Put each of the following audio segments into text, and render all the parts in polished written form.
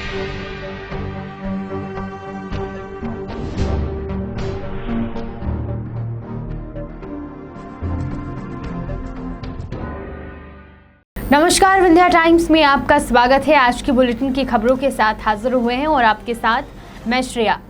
नमस्कार, विंध्या टाइम्स में आपका स्वागत है। आज की बुलेटिन की खबरों के साथ हाजिर हुए हैं और आपके साथ मैं श्रेया।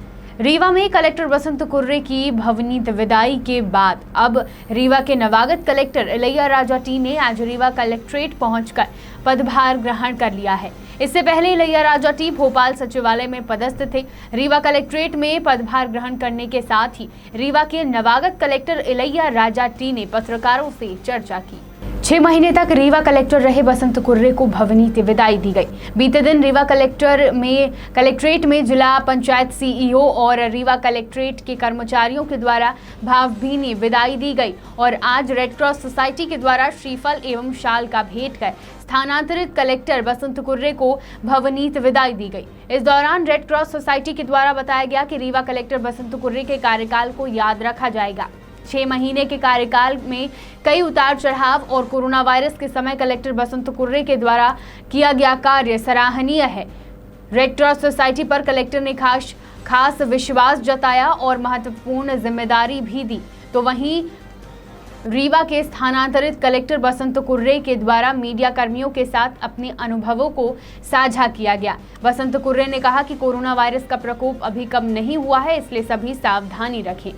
रीवा में कलेक्टर बसंत कुर्रे की भवनीत विदाई के बाद अब रीवा के नवागत कलेक्टर इलैया राजा टी ने आज रीवा कलेक्ट्रेट पहुंचकर पदभार ग्रहण कर लिया है। इससे पहले इलैया राजा टी भोपाल सचिवालय में पदस्थ थे। रीवा कलेक्ट्रेट में पदभार ग्रहण करने के साथ ही रीवा के नवागत कलेक्टर इलैया राजा टी ने पत्रकारों से चर्चा की। 6 महीने तक रीवा कलेक्टर रहे बसंत कुर्रे को भवनीत विदाई दी गई। बीते दिन रीवा कलेक्ट्रेट में जिला पंचायत सीईओ और रीवा कलेक्ट्रेट के कर्मचारियों के द्वारा भावभीनी विदाई दी गई और आज रेड क्रॉस सोसाइटी के द्वारा श्रीफल एवं शाल का भेंट कर स्थानांतरित कलेक्टर बसंत कुर्रे को भवनीत विदाई दी गई। इस दौरान रेड क्रॉस सोसाइटी के द्वारा बताया गया कि रीवा कलेक्टर बसंत कुर्रे के कार्यकाल को याद रखा जाएगा। 6 महीने के कार्यकाल में कई उतार चढ़ाव और कोरोना वायरस के समय कलेक्टर बसंत कुर्रे के द्वारा किया गया कार्य सराहनीय है। रेड क्रॉस सोसाइटी पर कलेक्टर ने खास विश्वास जताया और महत्वपूर्ण जिम्मेदारी भी दी। तो वहीं रीवा के स्थानांतरित कलेक्टर बसंत कुर्रे के द्वारा मीडिया कर्मियों के साथ अपने अनुभवों को साझा किया गया। बसंत कुर्रे ने कहा कि कोरोना वायरस का प्रकोप अभी कम नहीं हुआ है, इसलिए सभी सावधानी रखें।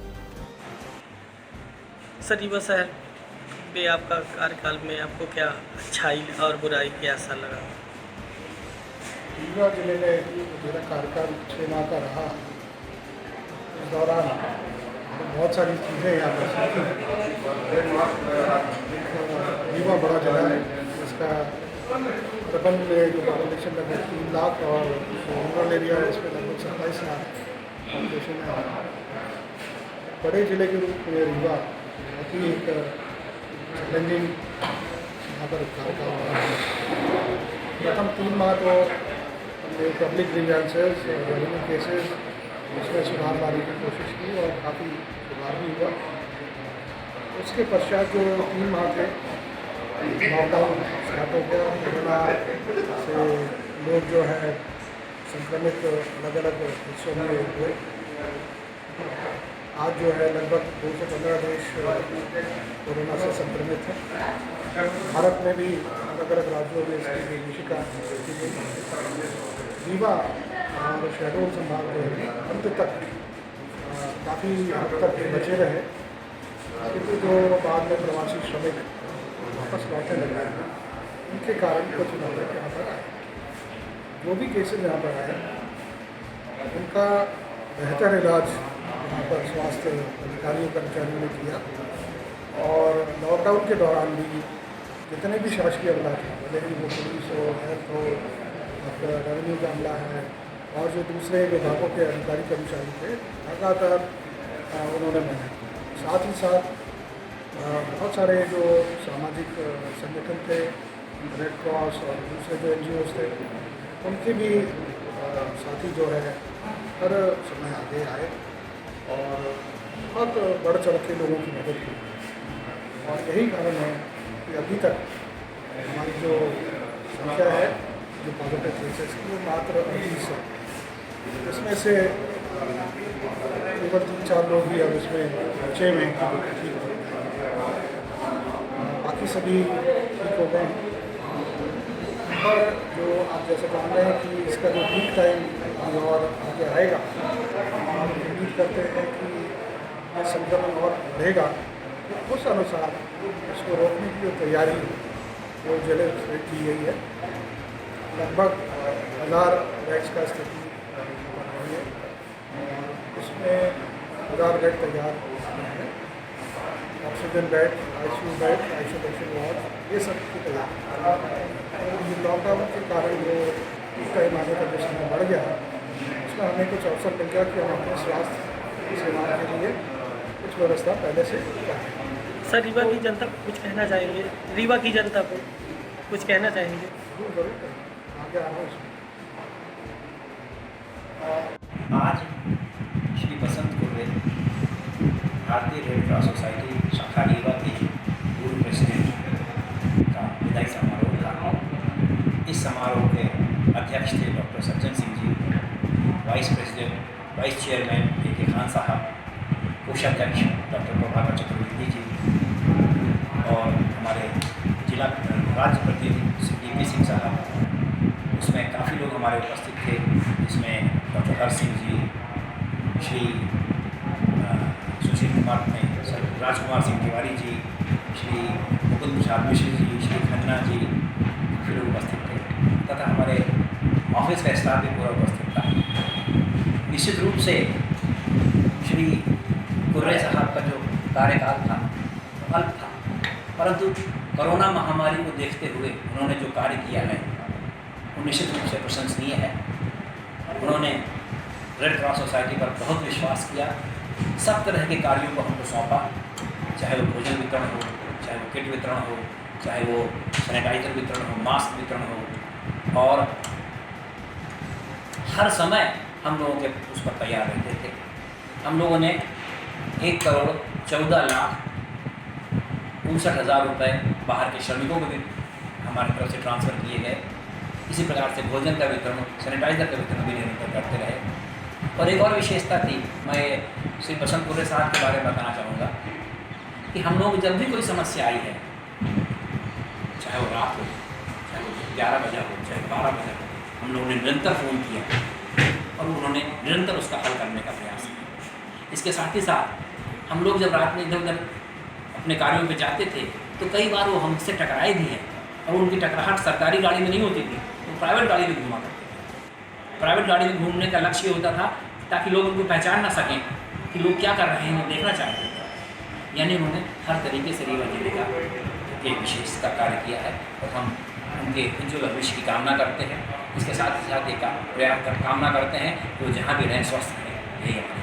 सर, रीवा शहर में आपका कार्यकाल में आपको क्या अच्छाई और बुराई कैसा लगा? रीवा जिले में मेरा कार्यकाल 6 माह का रहा। इस दौरान बहुत सारी चीज़ें यहाँ पर रीवा बड़ा जिला है, इसका अर्बन में जो पॉपुलेशन लगभग 3 लाख और रूरल एरिया है इसमें लगभग 27 लाख पॉपुलेशन है। बड़े जिले के रूप में रीवा बहुत ही एक चैलेंजिंग यहाँ पर कार्यकाल रहा है। प्रथम 3 माह तो हमने पब्लिक ग्रीवेंसेस और रेवेन्यू केसेस उसमें सुधार लाने की कोशिश की और काफ़ी सुधार भी हुआ। उसके पश्चात जो 3 माह थे लॉकडाउन स्टार्ट हो गया। कोरोना से लोग जो है संक्रमित अलग अलग हिस्सों में हुए। आज जो है लगभग 215 देश कोरोना से संक्रमित हैं। भारत में भी अलग अलग राज्यों में इसकी विभीषिका की गई। रीवा और शहडोल संभाग जो है अंत तक काफ़ी हद तक बचे रहे, क्योंकि जो बाद में प्रवासी श्रमिक वापस लौटने लगे उनके कारण कुछ लोग यहाँ पर आए। जो भी केसेज यहाँ पर आए उनका बेहतर इलाज यहाँ पर स्वास्थ्य अधिकारियों कर्मचारियों ने किया और लॉकडाउन के दौरान भी जितने भी शासकीय अमला थे, भले ही वो पुलिस हो, हेल्थ हो, आपका रेवेन्यू का अमला है और जो दूसरे विभागों के अधिकारी कर्मचारी थे, लगातार उन्होंने मेहनत की। साथ ही साथ बहुत सारे जो सामाजिक संगठन थे, रेड क्रॉस और दूसरे जो NGOs थे, उनके भी साथी जो है हर समय आगे आए और बहुत बढ़ चढ़ के लोगों की मदद की। और यही कारण है कि अभी तक हमारी जो संख्या है जो पॉजिटिव केसेस की वो मात्र 30 है। इसमें से केवल 3-4 लोग भी अब इसमें बचे में ठीक हो गए, बाकी सभी ठीक हो गए। और जो आप जैसे जान रहे हैं कि इसका जो पीक टाइम और आगे आएगा, हम उम्मीद करते हैं कि संक्रमण और बढ़ेगा, तो उस अनुसार इसको रोकने की जो तैयारी वो जिले से की गई है। लगभग 1000 बेड्स का स्थिति बन रही है और उसमें 1000 बेड तैयार है। Oxygen bed, ICU bed, isolation ward, ये सब की तैयारी। तो लॉकडाउन के कारण जो टाइम आने का जो समय बढ़ गया, उसमें हमें कुछ अवसर मिल गया कि हम अपने स्वास्थ्य सेवाओं के लिए कुछ व्यवस्था पहले से करें। सर, रीवा की जनता को कुछ कहना चाहेंगे? रीवा की जनता को कुछ कहना चाहेंगे? जरूर आगे आ रहा हूँ। आज श्री बसंत कुर्रे भारतीय रेड क्रॉस सोसाइटी शाखा रीवा के पूर्व प्रेसिडेंट का विदाई समारोह था। इस समारोह के अध्यक्ष थे doctor Sajjan Singh vice chairman AK Khan साहब, कोषाध्यक्ष डॉक्टर प्रभाकर चतुर्वेदी जी और हमारे जिला राज्य प्रतिनिधि श्री DP सिंह साहब, उसमें काफ़ी लोग हमारे उपस्थित थे। इसमें डॉक्टर हर सिंह जी, श्री सुशील कुमार राजकुमार सिंह तिवारी जी, श्री मुकुंद प्रसाद मिश्र जी, श्री खन्ना जी, काफ़ी लोग उपस्थित थे तथा हमारे ऑफिस का स्टाफ भी पूरा उपस्थित था। निश्चित रूप से श्री कुर्रे साहब का जो कार्यकाल था अल्प था, परंतु कोरोना महामारी को देखते हुए उन्होंने जो कार्य किया है वो निश्चित रूप से प्रशंसनीय है। उन्होंने रेड क्रॉस सोसाइटी पर बहुत विश्वास किया, सब तरह के कार्यों को हमको सौंपा, चाहे वो भोजन वितरण हो, चाहे वो किट वितरण हो, चाहे वो सैनिटाइजर वितरण हो, मास्क वितरण हो, और हर समय हम लोगों के उस पर तैयार रहते थे। हम लोगों ने 1,14,59,000 रुपये बाहर के श्रमिकों को भी हमारी तरफ से ट्रांसफ़र किए गए। इसी प्रकार से भोजन का वितरण, सैनिटाइजर का वितरण भी निरंतर करते रहे। और एक और विशेषता थी, मैं श्री बसंत कुर्रे साहब के बारे में बताना चाहूँगा कि हम लोग जब भी कोई समस्या आई है, चाहे वो रात हो, चाहे वो 11 बजे हो, चाहे 12 बजे हो, हम लोगों ने निरंतर फ़ोन किया और उन्होंने निरंतर उसका हल करने का प्रयास किया। इसके साथ ही साथ हम लोग जब रात में इधर उधर अपने कार्यों पे जाते थे तो कई बार वो हमसे टकराए भी हैं, और उनकी टकराहट सरकारी गाड़ी में नहीं होती थी, वो प्राइवेट गाड़ी में घूमा करते थे। प्राइवेट गाड़ी में घूमने का लक्ष्य ये होता था ताकि लोग उनको पहचान ना सकें कि लोग क्या कर रहे हैं, देखना चाहते थे। यानी उन्होंने हर तरीके से रीवा जिले का एक विशेष कार्य किया है और हम उनके उज्ज्वल भविष्य की कामना करते हैं। इसके साथ ही साथ एक प्रयास कामना करते हैं कि वो जहाँ भी रहें स्वस्थ रहें, यही हमारी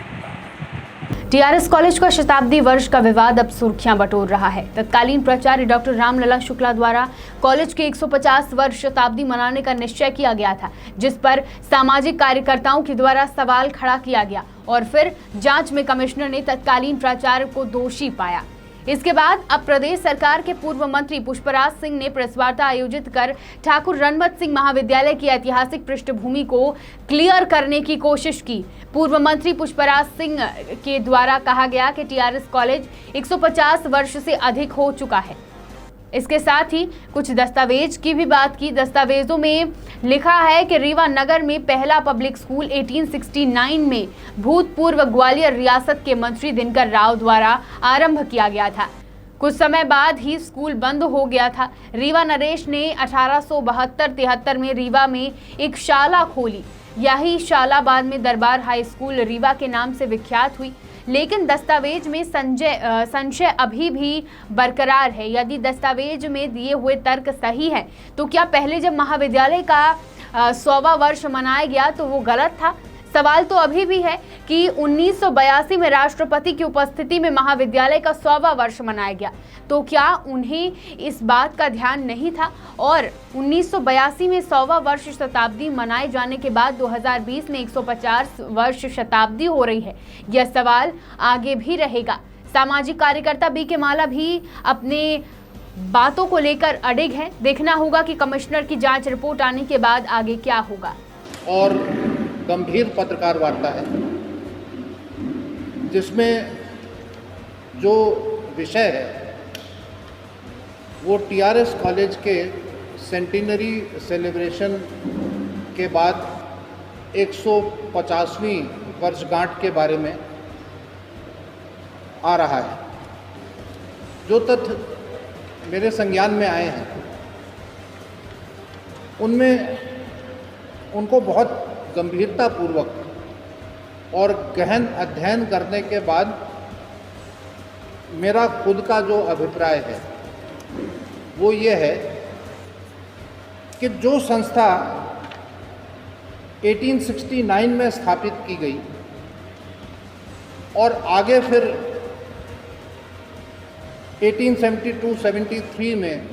TRS कॉलेज का शताब्दी वर्ष का विवाद अब सुर्खियां बटोर रहा है। तत्कालीन प्राचार्य डॉक्टर रामलला शुक्ला द्वारा कॉलेज के 150 वर्ष शताब्दी मनाने का निश्चय किया गया था, जिस पर सामाजिक कार्यकर्ताओं के द्वारा सवाल खड़ा किया गया और फिर जांच में कमिश्नर ने तत्कालीन प्राचार्य को दोषी पाया। इसके बाद अब प्रदेश सरकार के पूर्व मंत्री पुष्पराज सिंह ने प्रेस वार्ता आयोजित कर ठाकुर रणमत सिंह महाविद्यालय की ऐतिहासिक पृष्ठभूमि को क्लियर करने की कोशिश की। पूर्व मंत्री पुष्पराज सिंह के द्वारा कहा गया कि TRS कॉलेज 150 वर्ष से अधिक हो चुका है। इसके साथ ही कुछ दस्तावेज की भी बात की। दस्तावेजों में लिखा है कि रीवा नगर में पहला पब्लिक स्कूल 1869 में भूतपूर्व ग्वालियर रियासत के मंत्री दिनकर राव द्वारा आरंभ किया गया था। कुछ समय बाद ही स्कूल बंद हो गया था। रीवा नरेश ने 1872-73 में रीवा में एक शाला खोली। यही शाला बाद में दरबार हाई स्कूल रीवा के नाम से विख्यात हुई। लेकिन दस्तावेज में संशय अभी भी बरकरार है। यदि दस्तावेज में दिए हुए तर्क सही है तो क्या पहले जब महाविद्यालय का 100वां वर्ष मनाया गया तो वो गलत था? सवाल तो अभी भी है कि 1982 में राष्ट्रपति की उपस्थिति में महाविद्यालय का 100वां वर्ष मनाया गया, तो क्या उन्हें इस बात का ध्यान नहीं था? और 1982 में 100वां वर्ष शताब्दी मनाए जाने के बाद 2020 में 150 वर्ष शताब्दी हो रही है। यह सवाल आगे भी रहेगा। सामाजिक कार्यकर्ता BK माला भी अपने बातों को लेकर अडिग है। देखना होगा कि कमिश्नर की जांच रिपोर्ट आने के बाद आगे क्या होगा। और गंभीर पत्रकार वार्ता है जिसमें जो विषय है वो TRS कॉलेज के सेंटिनरी सेलिब्रेशन के बाद 150वीं वर्षगांठ के बारे में आ रहा है। जो तथ्य मेरे संज्ञान में आए हैं उनमें उनको बहुत गंभीरतापूर्वक और गहन अध्ययन करने के बाद मेरा खुद का जो अभिप्राय है वो ये है कि जो संस्था 1869 में स्थापित की गई और आगे फिर 1872-73 में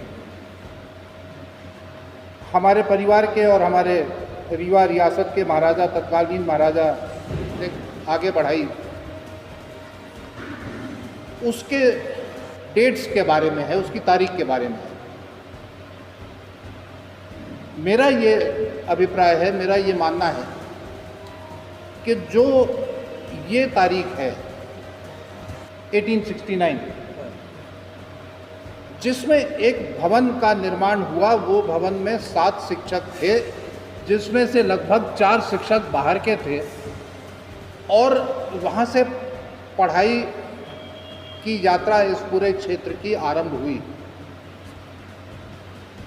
हमारे परिवार के और हमारे रीवा रियासत के महाराजा, तत्कालीन महाराजा ने आगे बढ़ाई, उसके डेट्स के बारे में है, उसकी तारीख के बारे में है। मेरा ये अभिप्राय है, मेरा ये मानना है कि जो ये तारीख है 1869 जिसमें एक भवन का निर्माण हुआ। वो भवन में 7 शिक्षक थे, जिसमें से लगभग 4 शिक्षक बाहर के थे, और वहाँ से पढ़ाई की यात्रा इस पूरे क्षेत्र की आरंभ हुई।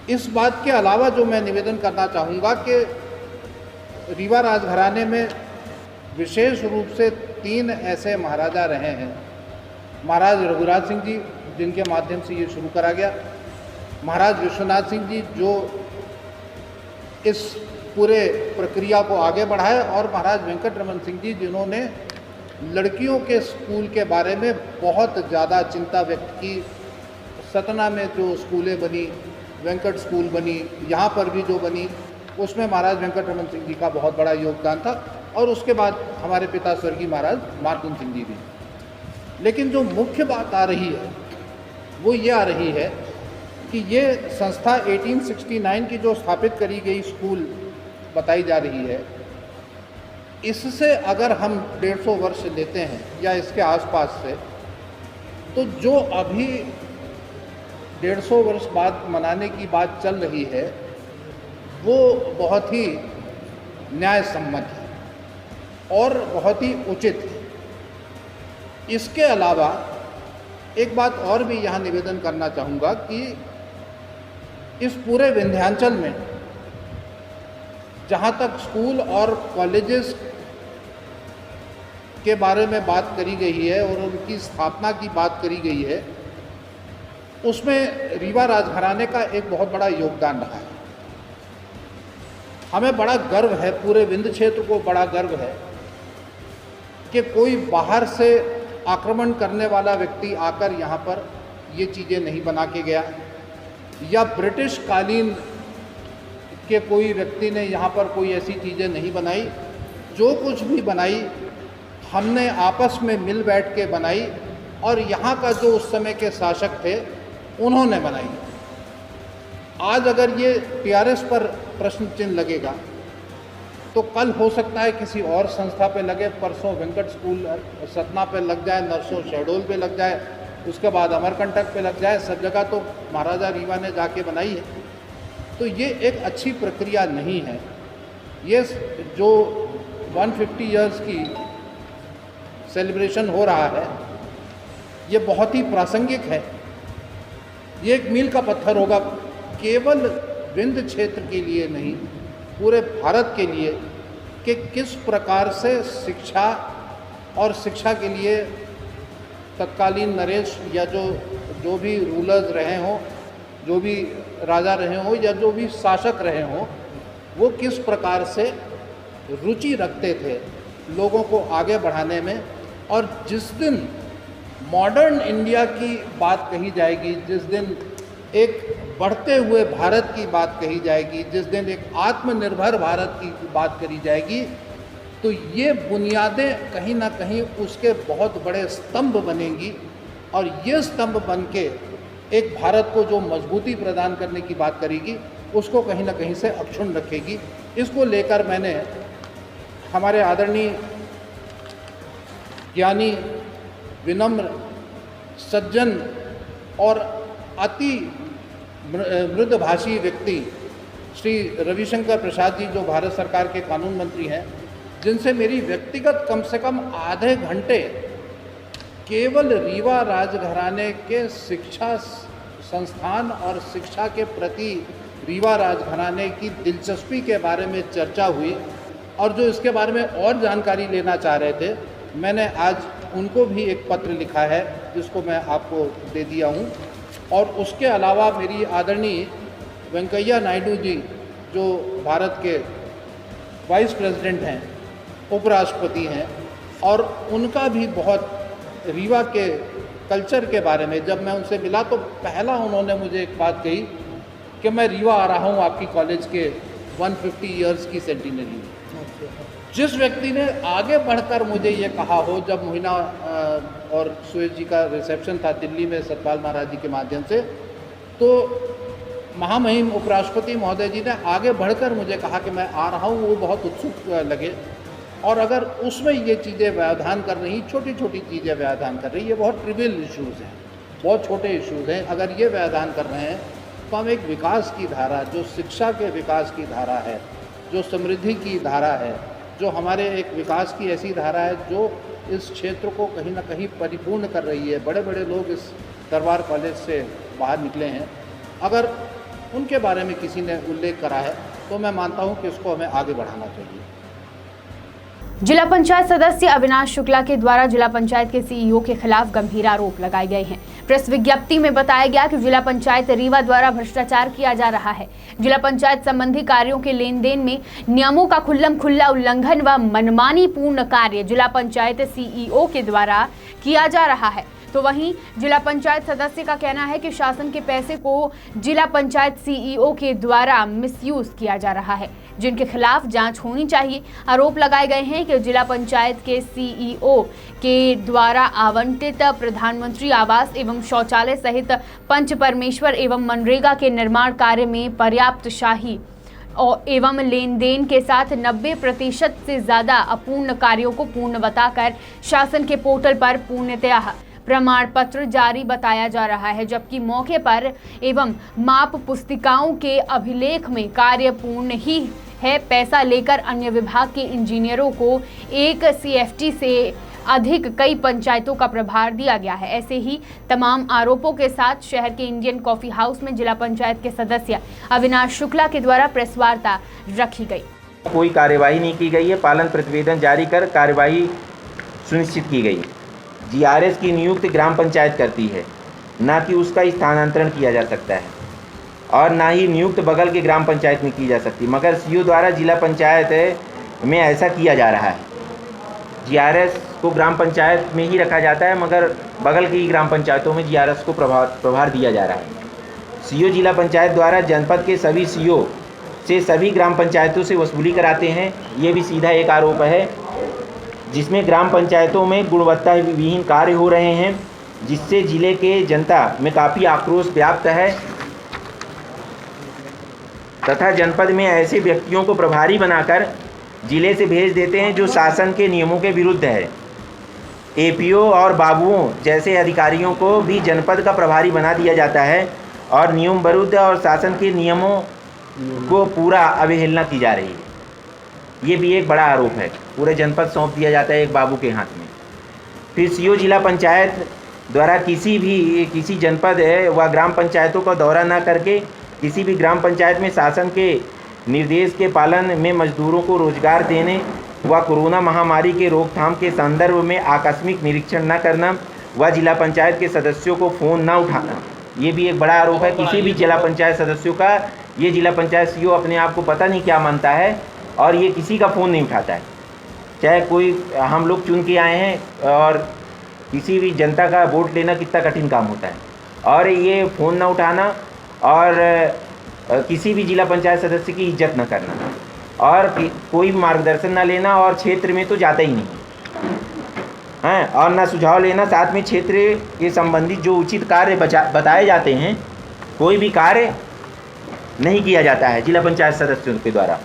इस बात के अलावा जो मैं निवेदन करना चाहूँगा कि रीवा राजघराने में विशेष रूप से 3 ऐसे महाराजा रहे हैं। महाराज रघुराज सिंह जी, जिनके माध्यम से ये शुरू करा गया, महाराज विश्वनाथ सिंह जी जो इस पूरे प्रक्रिया को आगे बढ़ाए, और महाराज वेंकटरमन सिंह जी जिन्होंने लड़कियों के स्कूल के बारे में बहुत ज़्यादा चिंता व्यक्त की। सतना में जो स्कूलें बनी, वेंकट स्कूल बनी, यहाँ पर भी जो बनी, उसमें महाराज वेंकटरमन सिंह जी का बहुत बड़ा योगदान था, और उसके बाद हमारे पिता स्वर्गीय महाराज मार्तुंड सिंह जी भी। लेकिन जो मुख्य बात आ रही है वो ये आ रही है कि ये संस्था 1869 की जो स्थापित करी गई स्कूल बताई जा रही है, इससे अगर हम 150 वर्ष लेते हैं या इसके आसपास से, तो जो अभी 150 वर्ष बाद मनाने की बात चल रही है वो बहुत ही न्याय सम्मत है और बहुत ही उचित है। इसके अलावा एक बात और भी यहाँ निवेदन करना चाहूँगा कि इस पूरे विंध्याचल में जहाँ तक स्कूल और कॉलेजेस के बारे में बात करी गई है और उनकी स्थापना की बात करी गई है, उसमें रीवा राजघराने का एक बहुत बड़ा योगदान रहा है। हमें बड़ा गर्व है, पूरे विंध्य क्षेत्र को बड़ा गर्व है कि कोई बाहर से आक्रमण करने वाला व्यक्ति आकर यहाँ पर ये चीज़ें नहीं बना के गया, या ब्रिटिश कालीन के कोई व्यक्ति ने यहाँ पर कोई ऐसी चीज़ें नहीं बनाई। जो कुछ भी बनाई हमने आपस में मिल बैठ के बनाई, और यहाँ का जो उस समय के शासक थे उन्होंने बनाई। आज अगर ये टीआरएस पर प्रश्न चिन्ह लगेगा तो कल हो सकता है किसी और संस्था पे लगे, परसों वेंकट स्कूल सतना पे लग जाए, नरसों शहडोल पे लग जाए, उसके बाद अमरकंटक पे लग जाए। सब जगह तो महाराजा रीवा ने जाके बनाई है। तो ये एक अच्छी प्रक्रिया नहीं है। ये जो 150 इयर्स की सेलिब्रेशन हो रहा है ये बहुत ही प्रासंगिक है। ये एक मील का पत्थर होगा, केवल विंध्य क्षेत्र के लिए नहीं, पूरे भारत के लिए, कि किस प्रकार से शिक्षा और शिक्षा के लिए तत्कालीन नरेश या जो भी रूलर्स रहे हों, जो भी राजा रहे हों या जो भी शासक रहे हों, वो किस प्रकार से रुचि रखते थे लोगों को आगे बढ़ाने में। और जिस दिन मॉडर्न इंडिया की बात कही जाएगी, जिस दिन एक बढ़ते हुए भारत की बात कही जाएगी, जिस दिन एक आत्मनिर्भर भारत की बात करी जाएगी, तो ये बुनियादें कहीं ना कहीं उसके बहुत बड़े स्तंभ बनेंगी, और ये स्तंभ बन के एक भारत को जो मजबूती प्रदान करने की बात करेगी उसको कहीं ना कहीं से अक्षुण्ण रखेगी। इसको लेकर मैंने हमारे आदरणीय ज्ञानी, विनम्र, सज्जन और अति मृदभाषी व्यक्ति श्री रविशंकर प्रसाद जी, जो भारत सरकार के कानून मंत्री हैं, जिनसे मेरी व्यक्तिगत कम से कम आधे घंटे केवल रीवा राजघराने के शिक्षा संस्थान और शिक्षा के प्रति रीवा राजघराने की दिलचस्पी के बारे में चर्चा हुई, और जो इसके बारे में और जानकारी लेना चाह रहे थे, मैंने आज उनको भी एक पत्र लिखा है जिसको मैं आपको दे दिया हूँ। और उसके अलावा मेरी आदरणीय वेंकैया नायडू जी, जो भारत के वाइस प्रेसिडेंट हैं, उपराष्ट्रपति हैं, और उनका भी बहुत रीवा के कल्चर के बारे में जब मैं उनसे मिला तो पहला उन्होंने मुझे एक बात कही कि मैं रीवा आ रहा हूँ आपकी कॉलेज के 150 इयर्स की सेंटिनरी में। जिस व्यक्ति ने आगे बढ़कर मुझे ये कहा हो, जब मोहिना और सुरेश जी का रिसेप्शन था दिल्ली में सतपाल महाराज जी के माध्यम से, तो महामहिम उपराष्ट्रपति महोदय जी ने आगे बढ़कर मुझे कहा कि मैं आ रहा हूँ, वो बहुत उत्सुक लगे। और अगर उसमें ये चीज़ें व्यवधान कर रही, छोटी छोटी चीज़ें व्यवधान कर रही, ये बहुत ट्रिवियल इश्यूज़ हैं, बहुत छोटे इश्यूज़ हैं, अगर ये व्यवधान कर रहे हैं तो हम एक विकास की धारा, जो शिक्षा के विकास की धारा है, जो समृद्धि की धारा है, जो हमारे एक विकास की ऐसी धारा है जो इस क्षेत्र को कहीं ना कहीं परिपूर्ण कर रही है। बड़े बड़े लोग इस दरबार कॉलेज से बाहर निकले हैं, अगर उनके बारे में किसी ने उल्लेख करा है तो मैं मानता हूं कि उसको हमें आगे बढ़ाना चाहिए। जिला पंचायत सदस्य अविनाश शुक्ला के द्वारा जिला पंचायत के सीईओ के खिलाफ गंभीर आरोप लगाए गए हैं। प्रेस विज्ञप्ति में बताया गया कि जिला पंचायत रीवा द्वारा भ्रष्टाचार किया जा रहा है। जिला पंचायत संबंधी कार्यों के लेन देन में नियमों का खुल्लम खुल्ला उल्लंघन व मनमानी पूर्ण कार्य जिला पंचायत सीईओ के द्वारा किया जा रहा है। तो वहीं जिला पंचायत सदस्य का कहना है कि शासन के पैसे को जिला पंचायत सीईओ के द्वारा मिसयूज किया जा रहा है, जिनके खिलाफ जांच होनी चाहिए। आरोप लगाए गए हैं कि जिला पंचायत के सीईओ के द्वारा आवंटित प्रधानमंत्री आवास एवं शौचालय सहित पंच परमेश्वर एवं मनरेगा के निर्माण कार्य में पर्याप्त शाही और एवं लेन देन के साथ 90% से ज्यादा अपूर्ण कार्यों को पूर्ण बताकर शासन के पोर्टल पर पूर्णतः प्रमाण पत्र जारी बताया जा रहा है, जबकि मौके पर एवं माप पुस्तिकाओं के अभिलेख में कार्य पूर्ण ही है। पैसा लेकर अन्य विभाग के इंजीनियरों को एक सीएफटी से अधिक कई पंचायतों का प्रभार दिया गया है। ऐसे ही तमाम आरोपों के साथ शहर के इंडियन कॉफी हाउस में जिला पंचायत के सदस्य अविनाश शुक्ला के द्वारा प्रेस वार्ता रखी गई। कोई कार्यवाही नहीं की गई है। पालन प्रतिवेदन जारी कर कार्यवाही सुनिश्चित की गई। जीआरएस की नियुक्ति ग्राम पंचायत करती है, ना कि उसका स्थानांतरण किया जा सकता है, और ना ही नियुक्त बगल के ग्राम पंचायत में की जा सकती। मगर सीईओ द्वारा जिला पंचायत में ऐसा किया जा रहा है। जीआरएस को ग्राम पंचायत में ही रखा जाता है, मगर बगल की ग्राम पंचायतों में जीआरएस को प्रभार दिया जा रहा है। सीईओ जिला पंचायत द्वारा जनपद के सभी सीईओ से सभी ग्राम पंचायतों से वसूली कराते हैं। ये भी सीधा एक आरोप है, जिसमें ग्राम पंचायतों में गुणवत्ता विहीन कार्य हो रहे हैं, जिससे जिले के जनता में काफ़ी आक्रोश व्याप्त है तथा जनपद में ऐसे व्यक्तियों को प्रभारी बनाकर जिले से भेज देते हैं जो शासन के नियमों के विरुद्ध है। एपीओ और बाबुओं जैसे अधिकारियों को भी जनपद का प्रभारी बना दिया जाता है और नियम विरुद्ध और शासन के नियमों को पूरा अवहेलना की जा रही है। ये भी एक बड़ा आरोप है। पूरे जनपद सौंप दिया जाता है एक बाबू के हाथ में। फिर सीईओ जिला पंचायत द्वारा किसी जनपद व ग्राम पंचायतों का दौरा न करके किसी भी ग्राम पंचायत में शासन के निर्देश के पालन में मजदूरों को रोजगार देने व कोरोना महामारी के रोकथाम के संदर्भ में आकस्मिक निरीक्षण न करना व जिला पंचायत के सदस्यों को फ़ोन न उठाना, ये भी एक बड़ा आरोप है। किसी भी जिला पंचायत सदस्यों का ये जिला पंचायत सीईओ अपने आप को पता नहीं क्या मानता है और ये किसी का फ़ोन नहीं उठाता है। चाहे कोई हम लोग चुन के आए हैं और किसी भी जनता का वोट लेना कितना कठिन काम होता है, और ये फ़ोन ना उठाना और किसी भी जिला पंचायत सदस्य की इज्जत न करना और कोई भी मार्गदर्शन ना लेना और क्षेत्र में तो जाता ही नहीं है, और ना सुझाव लेना। साथ में क्षेत्र के संबंधित जो उचित कार्य बताए जाते हैं, कोई भी कार्य नहीं किया जाता है जिला पंचायत सदस्यों के द्वारा।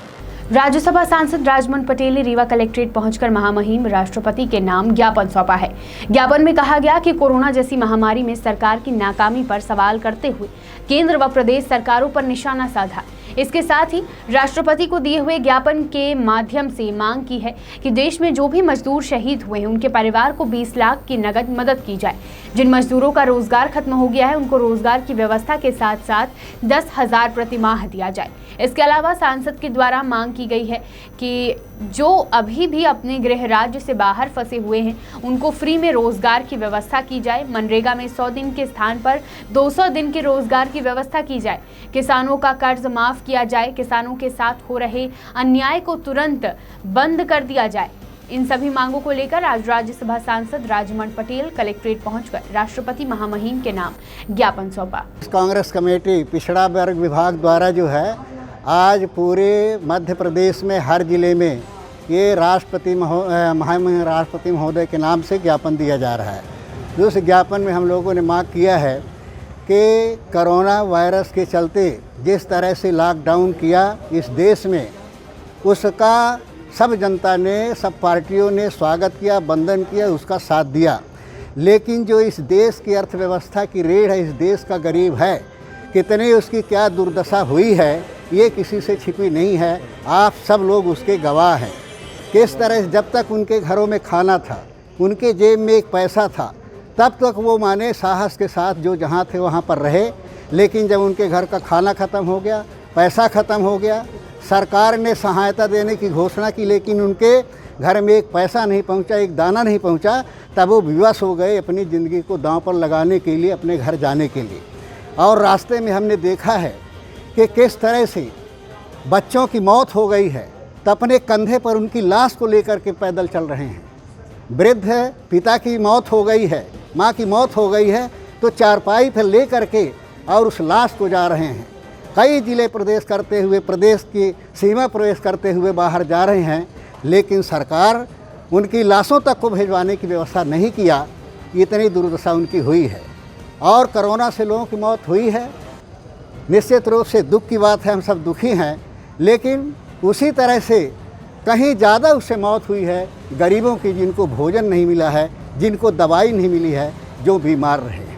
राज्यसभा सांसद राजमन पटेल ने रीवा कलेक्ट्रेट पहुंचकर महामहिम राष्ट्रपति के नाम ज्ञापन सौंपा है। ज्ञापन में कहा गया कि कोरोना जैसी महामारी में सरकार की नाकामी पर सवाल करते हुए केंद्र व प्रदेश सरकारों पर निशाना साधा। इसके साथ ही राष्ट्रपति को दिए हुए ज्ञापन के माध्यम से मांग की है कि देश में जो भी मजदूर शहीद हुए हैं उनके परिवार को 20 लाख की नगद मदद की जाए। जिन मजदूरों का रोजगार खत्म हो गया है उनको रोजगार की व्यवस्था के साथ साथ 10,000 प्रति माह दिया जाए। इसके अलावा सांसद के द्वारा मांग की गई है कि जो अभी भी अपने गृह राज्य से बाहर फंसे हुए हैं उनको फ्री में रोजगार की व्यवस्था की जाए। मनरेगा में 100 दिन के स्थान पर 200 दिन के रोजगार की व्यवस्था की जाए। किसानों का कर्ज माफ किया जाए। किसानों के साथ हो रहे अन्याय को तुरंत बंद कर दिया जाए। इन सभी मांगों को लेकर आज राज्यसभा सांसद राजमन पटेल कलेक्ट्रेट पहुंचकर राष्ट्रपति महामहिम के नाम ज्ञापन सौंपा। कांग्रेस कमेटी पिछड़ा वर्ग विभाग द्वारा जो है आज पूरे मध्य प्रदेश में हर जिले में ये महामहिम राष्ट्रपति महोदय के नाम से ज्ञापन दिया जा रहा है। उस ज्ञापन में हम लोगों ने मांग किया है कि कोरोना वायरस के चलते जिस तरह से लॉकडाउन किया इस देश में, उसका सब जनता ने, सब पार्टियों ने स्वागत किया, वंदन किया, उसका साथ दिया। लेकिन जो इस देश की अर्थव्यवस्था की रीढ़ है, इस देश का गरीब है, कितनी उसकी क्या दुर्दशा हुई है ये किसी से छिपी नहीं है। आप सब लोग उसके गवाह हैं। किस तरह जब तक उनके घरों में खाना था, उनके जेब में एक पैसा था, तब तक वो माने साहस के साथ जो जहाँ थे वहाँ पर रहे। लेकिन जब उनके घर का खाना ख़त्म हो गया, पैसा ख़त्म हो गया, सरकार ने सहायता देने की घोषणा की, लेकिन उनके घर में एक पैसा नहीं पहुंचा, एक दाना नहीं पहुंचा, तब वो विवश हो गए अपनी ज़िंदगी को दांव पर लगाने के लिए, अपने घर जाने के लिए। और रास्ते में हमने देखा है कि किस तरह से बच्चों की मौत हो गई है, तो अपने कंधे पर उनकी लाश को लेकर के पैदल चल रहे हैं। वृद्ध पिता की मौत हो गई है, माँ की मौत हो गई है, तो चारपाई पर ले करके और उस लाश को जा रहे हैं। कई जिले प्रदेश करते हुए, प्रदेश की सीमा प्रवेश करते हुए बाहर जा रहे हैं, लेकिन सरकार उनकी लाशों तक को भिजवाने की व्यवस्था नहीं किया। इतनी दुर्दशा उनकी हुई है। और कोरोना से लोगों की मौत हुई है, निश्चित रूप से दुख की बात है, हम सब दुखी हैं। लेकिन उसी तरह से कहीं ज़्यादा उससे मौत हुई है गरीबों की, जिनको भोजन नहीं मिला है, जिनको दवाई नहीं मिली है, जो बीमार रहे।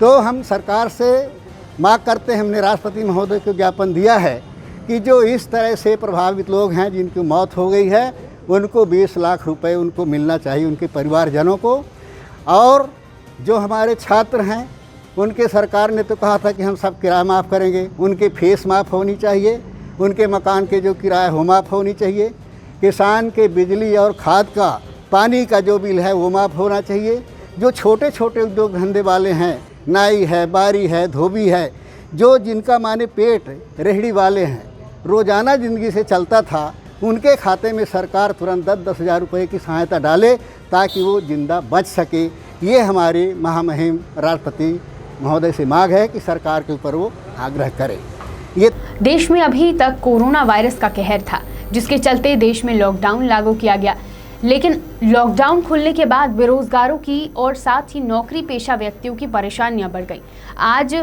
तो हम सरकार से मांग करते हैं, हमने राष्ट्रपति महोदय को ज्ञापन दिया है कि जो इस तरह से प्रभावित लोग हैं, जिनकी मौत हो गई है, उनको 20 लाख रुपए उनको मिलना चाहिए, उनके परिवारजनों को। और जो हमारे छात्र हैं, उनके सरकार ने तो कहा था कि हम सब किराया माफ़ करेंगे, उनके फीस माफ़ होनी चाहिए, उनके मकान के जो किराया हो माफ़ होनी चाहिए। किसान के बिजली और खाद का, पानी का जो बिल है वो माफ़ होना चाहिए। जो छोटे छोटे उद्योग धंधे वाले हैं, नाई है, बारी है, धोबी है, जो जिनका माने पेट रेहड़ी वाले हैं, रोज़ाना ज़िंदगी से चलता था, उनके खाते में सरकार तुरंत 10-10 हज़ार रुपये की सहायता डाले ताकि वो ज़िंदा बच सके। ये हमारी महामहिम राष्ट्रपति महोदय से मांग है कि सरकार के ऊपर वो आग्रह करे। ये देश में अभी तक कोरोना वायरस का कहर था, जिसके चलते देश में लॉकडाउन लागू किया गया। लेकिन लॉकडाउन खुलने के बाद बेरोजगारों की और साथ ही नौकरी पेशा व्यक्तियों की परेशानियां बढ़ गई। आज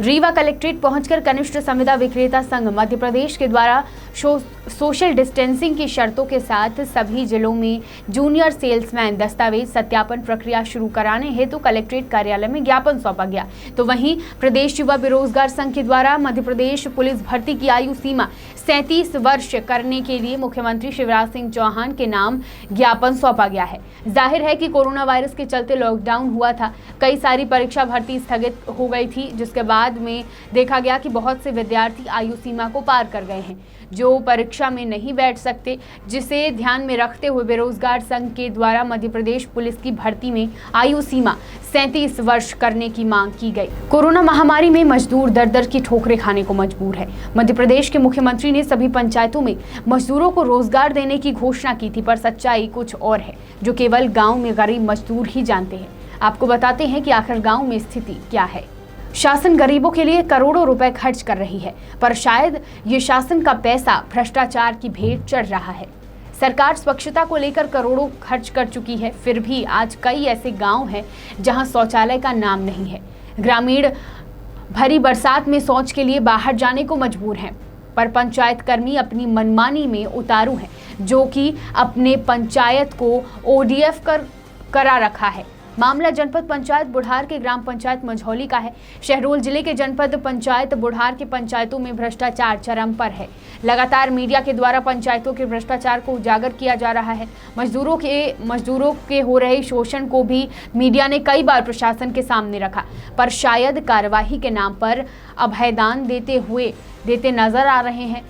रीवा कलेक्ट्रेट पहुंचकर कनिष्ठ संविदा विक्रेता संघ मध्य प्रदेश के द्वारा सोशल डिस्टेंसिंग की शर्तों के साथ सभी जिलों में जूनियर सेल्समैन दस्तावेज सत्यापन प्रक्रिया शुरू कराने हेतु कलेक्ट्रेट कार्यालय में ज्ञापन सौंपा गया। तो वहीं प्रदेश युवा बेरोजगार संघ के द्वारा मध्य प्रदेश पुलिस भर्ती की आयु सीमा 37 वर्ष करने के लिए मुख्यमंत्री शिवराज सिंह चौहान के नाम ज्ञापन सौंपा गया है। जाहिर है कि कोरोना वायरस के चलते लॉकडाउन हुआ था, कई सारी परीक्षा भर्ती स्थगित हो गई थी, जिसके बाद में देखा गया कि बहुत से विद्यार्थी आयु सीमा को पार कर गए हैं, जो परीक्षा में नहीं बैठ सकते, जिसे ध्यान में रखते हुए बेरोजगार संघ के द्वारा मध्य प्रदेश पुलिस की भर्ती में आयु सीमा 37 वर्ष करने की मांग की गई। कोरोना महामारी में मजदूर दर दर की ठोकरें खाने को मजबूर है। मध्य प्रदेश के मुख्यमंत्री ने सभी पंचायतों में मजदूरों को रोजगार देने की घोषणा की थी, पर सच्चाई कुछ और है, जो केवल गाँव में गरीब मजदूर ही जानते हैं। आपको बताते हैं कि आखिर गाँव में स्थिति क्या है। शासन गरीबों के लिए करोड़ों रुपए खर्च कर रही है, पर शायद ये शासन का पैसा भ्रष्टाचार की भेंट चढ़ रहा है। सरकार स्वच्छता को लेकर करोड़ों खर्च कर चुकी है, फिर भी आज कई ऐसे गांव हैं जहां शौचालय का नाम नहीं है। ग्रामीण भरी बरसात में शौच के लिए बाहर जाने को मजबूर हैं, पर पंचायत कर्मी अपनी मनमानी में उतारू हैं, जो कि अपने पंचायत को ODF करा रखा है। मामला जनपद पंचायत बुढ़ार के ग्राम पंचायत मझौली का है। शहडोल जिले के जनपद पंचायत बुढ़ार के पंचायतों में भ्रष्टाचार चरम पर है। लगातार मीडिया के द्वारा पंचायतों के भ्रष्टाचार को उजागर किया जा रहा है। मजदूरों के हो रहे शोषण को भी मीडिया ने कई बार प्रशासन के सामने रखा, पर शायद कार्यवाही के नाम पर अभयदान देते नजर आ रहे हैं।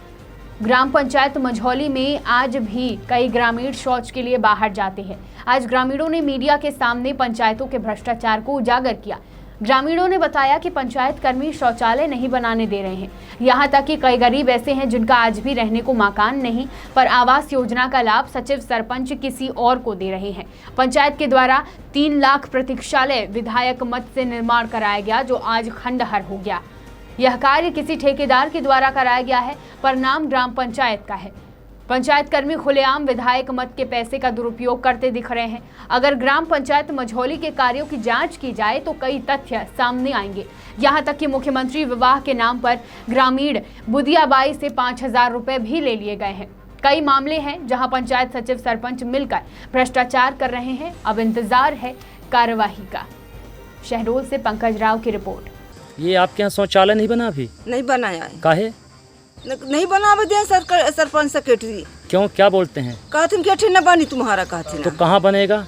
ग्राम पंचायत मझौली में आज भी कई ग्रामीण शौच के लिए बाहर जाते हैं। आज ग्रामीणों ने मीडिया के सामने पंचायतों के भ्रष्टाचार को उजागर किया। ग्रामीणों ने बताया कि पंचायत कर्मी शौचालय नहीं बनाने दे रहे हैं। यहाँ तक कि कई गरीब ऐसे हैं जिनका आज भी रहने को मकान नहीं, पर आवास योजना का लाभ सचिव सरपंच किसी और को दे रहे हैं। पंचायत के द्वारा 3 लाख प्रतीक्षालय विधायक मत से निर्माण कराया गया, जो आज खंडहर हो गया। यह कार्य किसी ठेकेदार के द्वारा कराया गया है, पर नाम ग्राम पंचायत का है। पंचायत कर्मी खुलेआम विधायक मत के पैसे का दुरुपयोग करते दिख रहे हैं। अगर ग्राम पंचायत मझौली के कार्यों की जांच की जाए तो कई तथ्य सामने आएंगे। यहां तक कि मुख्यमंत्री विवाह के नाम पर ग्रामीण बुदियाबाई से 5,000 रुपए भी ले लिए गए हैं। कई मामले हैं जहां पंचायत सचिव सरपंच मिलकर भ्रष्टाचार कर रहे हैं। अब इंतजार है कार्यवाही का। शहडोल से पंकज राव की रिपोर्ट। ये आपके यहाँ शौचालय नहीं बना अभी? नहीं बनाया है। काहे? नहीं बना दिया सरपंच सेक्रेटरी। क्यों, क्या बोलते हैं? कहते कि न बनी तुम्हारा, कहते तो कहाँ बनेगा?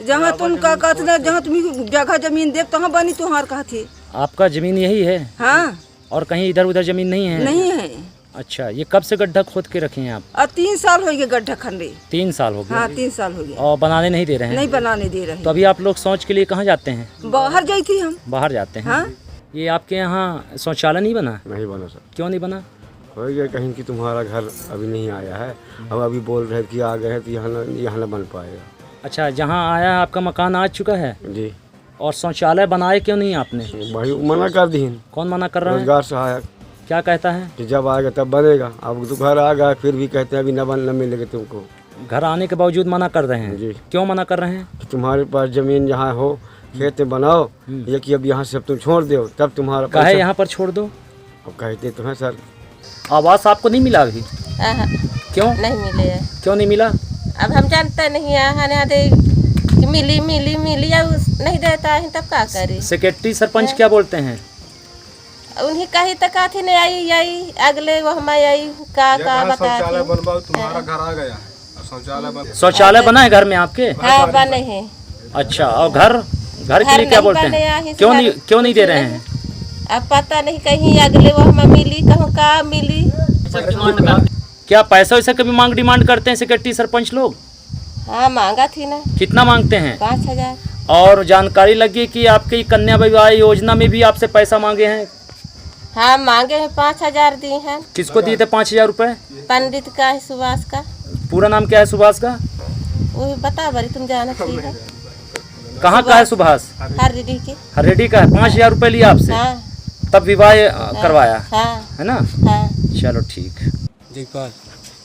जहाँ तुम कहते ना, जहाँ तुम जगह जमीन देख तहाँ बनी तुम्हार कहती। आपका जमीन यही है? हाँ। और कहीं इधर उधर जमीन नहीं है? नहीं है। अच्छा, ये कब से गड्ढा खोद के रखे हैं आप? 3 साल हो गए गड्ढा खंडे। 3 साल हो गए? हाँ, 3 साल हो गए। और बनाने नहीं दे रहे हैं? नहीं बनाने दे रहे। तो अभी आप लोग शौच के लिए कहाँ जाते हैं? बाहर गई थी हम। बाहर जाते हैं? हाँ? ये आपके यहाँ शौचालय नहीं बना? नहीं बना सर। क्यों नहीं बना? हो गया कहीं कि तुम्हारा घर अभी नहीं आया है, अब अभी बोल रहे कि आ गए हैं, तो यहाँ न बन पाएगा। अच्छा, जहाँ आया आपका मकान आ चुका है जी। और शौचालय बनाए क्यों नहीं आपने? भाई मना कर दी। कौन मना कर रहा है? रोजगार सहायक। क्या कहता है? कि जब आएगा तब बनेगा। अब तो घर आ गया, फिर भी कहते हैं अभी न मिलेगा तुमको। घर आने के बावजूद मना कर रहे हैं? जी। क्यों मना कर रहे हैं? कि तुम्हारे पास जमीन जहाँ हो, खेत में बनाओ, ये कि अब यहाँ से अब तुम छोड़ दो तब तुम्हारा। काहे यहाँ पर छोड़ दो? अब कहते तो हैं सर। आवास आपको नहीं मिला अभी? क्यों नहीं मिले है? क्यों नहीं मिला? अब हम जानते नहीं है, मिली नहीं देता है, तब क्या करे? सेक्रेटरी सरपंच क्या बोलते हैं? उन्हीं का ही तक थी नहीं आई अगले वो हम आई का बता। शौचालय बनवाओ, तुम्हारा घर आ गया है। शौचालय बना है घर में आपके? हाँ, बने हैं। अच्छा, और घर के लिए क्या बोलते हैं? क्यों नहीं दे रहे हैं? अब पता नहीं, कहीं अगले वो हम मिली, कहूँ का मिली। क्या पैसा वैसा कभी डिमांड करते हैं सेक्रेटरी सरपंच लोग? हाँ, मांगा थी ना। कितना मांगते हैं? 5000। और जानकारी लगी कि आपकी कन्या विवाह योजना में भी आपसे पैसा मांगे हैं? हाँ, मांगे हैं, 5000 दिए हैं। किसको दिए थे 5000 रुपए? पंडित का है, सुभाष का। पूरा नाम क्या है सुभाष का? वो बता बड़ी, तुम जाना चाहिए। कहाँ का है सुभाष? हरिडी की। हरिडी का है। 5000 रुपए लिया आपसे? हाँ। तब विवाह करवाया? हाँ। है ना? हाँ। चलो ठीक। जयपाल।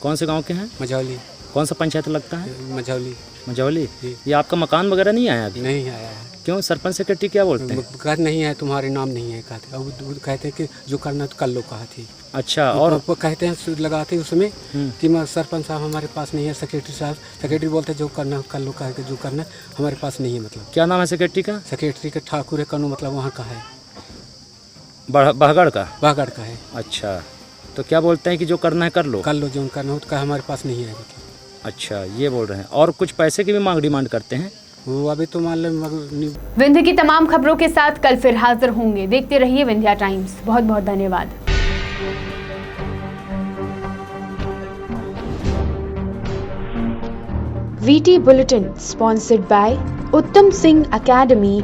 कौन से गांव के हैं? मझौली। कौन सा पंचायत लगता है? मझौली। मझौली। ये आपका मकान वगैरह नहीं आया अभी? नहीं आया है। क्यों, सरपंच सेक्रेटरी क्या बोलते हैं? घर नहीं है, तुम्हारे नाम नहीं है कहते। अब कहते हैं कि जो करना तो कर लो कहा थी। अच्छा, और वो कहते हैं लगाते उसमें कि सरपंच साहब हमारे पास नहीं है, सेक्रेटरी बोलते जो करना कर लो, कह के जो करना हमारे पास नहीं है। मतलब क्या नाम है सेक्रेटरी का? सेक्रेटरी का ठाकुर है कनु, मतलब वहाँ का है। बहगढ़ का? बहगढ़ का है। अच्छा, तो क्या बोलते हैं कि जो करना है कर लो जो करना हो, तो कहा हमारे पास नहीं है। मतलब अच्छा, ये बोल रहे हैं। और कुछ पैसे की भी डिमांड करते हैं? वो अभी तो मान लो। विंध्य की तमाम खबरों के साथ कल फिर हाजिर होंगे। देखते रहिए विंध्या टाइम्स। बहुत बहुत धन्यवाद। VT Bulletin sponsored by Uttam Singh Academy,